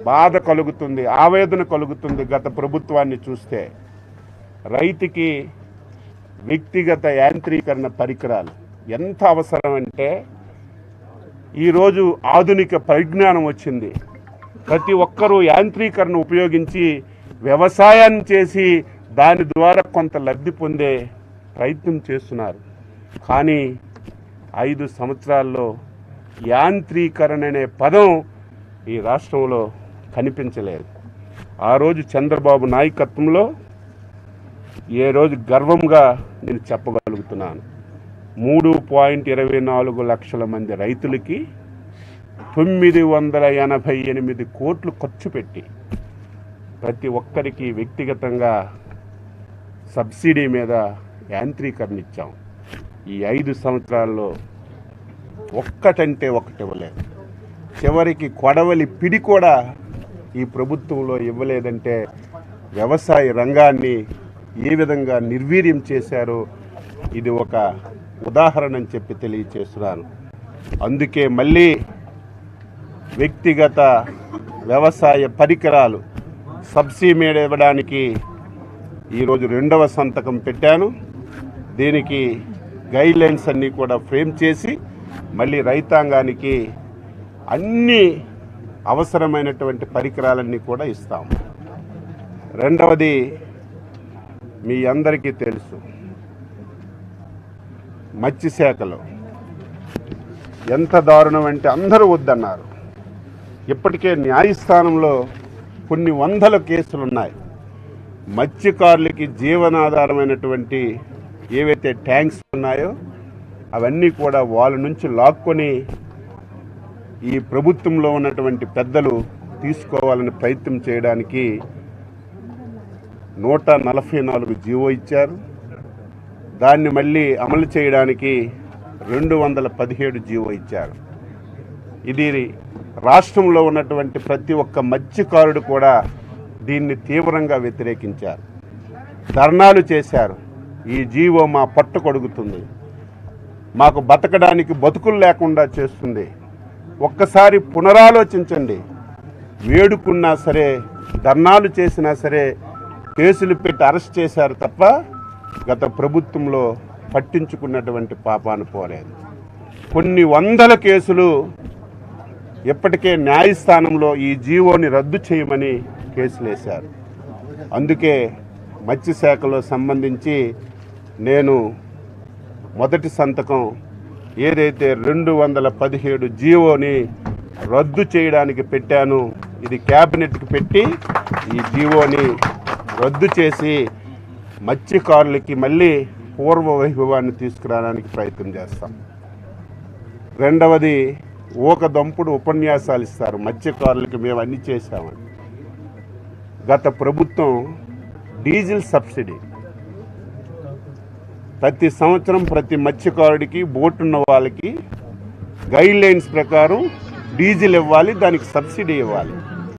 బాధ కలుగుతుంది, ఆవేదన కలుగుతుంది. గత ప్రభుత్వాన్ని చూస్తే రైతుకి వ్యక్తిగత యాంత్రీకరణ పరికరాలు ఎంత అవసరం అంటే ఈరోజు ఆధునిక పరిజ్ఞానం వచ్చింది. ప్రతి ఒక్కరూ యాంత్రీకరణ ఉపయోగించి వ్యవసాయాన్ని చేసి దాని ద్వారా కొంత లబ్ధి పొందే ప్రయత్నం చేస్తున్నారు. కానీ 5 సంవత్సరాల్లో యాంత్రీకరణ అనే పదం ఈ రాష్ట్రంలో కనిపించలేదు. ఆ రోజు చంద్రబాబు నాయకత్వంలో ఏ రోజు గర్వంగా నేను చెప్పగలుగుతున్నాను, 3.24 లక్షల మంది రైతులకి 988 కోట్లు ఖర్చు పెట్టి ప్రతి ఒక్కరికి వ్యక్తిగతంగా సబ్సిడీ మీద యాంత్రీకరణ ఇచ్చాం. ఈ 5 సంవత్సరాల్లో ఒక్కటంటే ఒకటి ఇవ్వలేదు. చివరికి కొడవలి పిడి కూడా ఈ ప్రభుత్వంలో ఇవ్వలేదంటే వ్యవసాయ రంగాన్ని ఏ విధంగా నిర్వీర్యం చేశారో ఇది ఒక ఉదాహరణ అని చెప్పి తెలియచేస్తున్నాను. అందుకే మళ్ళీ వ్యక్తిగత వ్యవసాయ పరికరాలు సబ్సిడీ మీద ఇవ్వడానికి ఈరోజు 2వ సంతకం పెట్టాను. దీనికి గైడ్లైన్స్ అన్నీ కూడా ఫ్రేమ్ చేసి మళ్ళీ రైతాంగానికి అన్ని అవసరమైనటువంటి పరికరాలన్నీ కూడా ఇస్తాం. రెండవది మీ అందరికీ తెలుసు, మత్స్యశాఖలో ఎంత దారుణం అంటే అందరూ వద్దన్నారు. ఇప్పటికే న్యాయస్థానంలో కొన్ని వందల కేసులు ఉన్నాయి. మత్స్యకారులకి జీవనాధారమైనటువంటి ఏవైతే ట్యాంక్స్ ఉన్నాయో అవన్నీ కూడా వాళ్ళ నుంచి లాక్కొని ఈ ప్రభుత్వంలో ఉన్నటువంటి పెద్దలు తీసుకోవాలని ప్రయత్నం చేయడానికి 144 జీవో ఇచ్చారు. దాన్ని మళ్ళీ అమలు చేయడానికి 217 జీవో ఇచ్చారు. ఇది రాష్ట్రంలో ఉన్నటువంటి ప్రతి ఒక్క మత్స్యకారుడు కూడా దీన్ని తీవ్రంగా వ్యతిరేకించారు, ధర్నాలు చేశారు. ఈ జీవో మా పట్టు కొడుకుతుంది, మాకు బతకడానికి బతుకులు లేకుండా చేస్తుంది. ఒక్కసారి పునరాలోచించండి. వేడుకున్నా సరే, ధర్నాలు చేసినా సరే కేసులు పెట్టి అరెస్ట్ చేశారు తప్ప గత ప్రభుత్వంలో పట్టించుకున్నటువంటి పాపాను పోలేదు. కొన్ని వందల కేసులు ఇప్పటికే న్యాయస్థానంలో ఈ జీవోని రద్దు చేయమని కేసులు వేశారు. అందుకే మత్స్యశాఖలో సంబంధించి నేను మొదటి సంతకం ఏదైతే 217 జీవోని రద్దు చేయడానికి పెట్టాను, ఇది క్యాబినెట్కి పెట్టి ఈ జీవోని రద్దు చేసి మత్స్యకారులకి మళ్ళీ పూర్వ వైభవాన్ని తీసుకురావడానికి ప్రయత్నం చేస్తాం. రెండవది, ఊకదంపుడు ఉపన్యాసాలు ఇస్తారు మత్స్యకారులకి మేము అన్నీ చేశామని. గత ప్రభుత్వం డీజిల్ సబ్సిడీ ప్రతి సంవత్సరం ప్రతి మత్స్యకారుడికి బోటున్న వాళ్ళకి గైడ్లైన్స్ ప్రకారం డీజిల్ ఇవ్వాలి, దానికి సబ్సిడీ ఇవ్వాలి.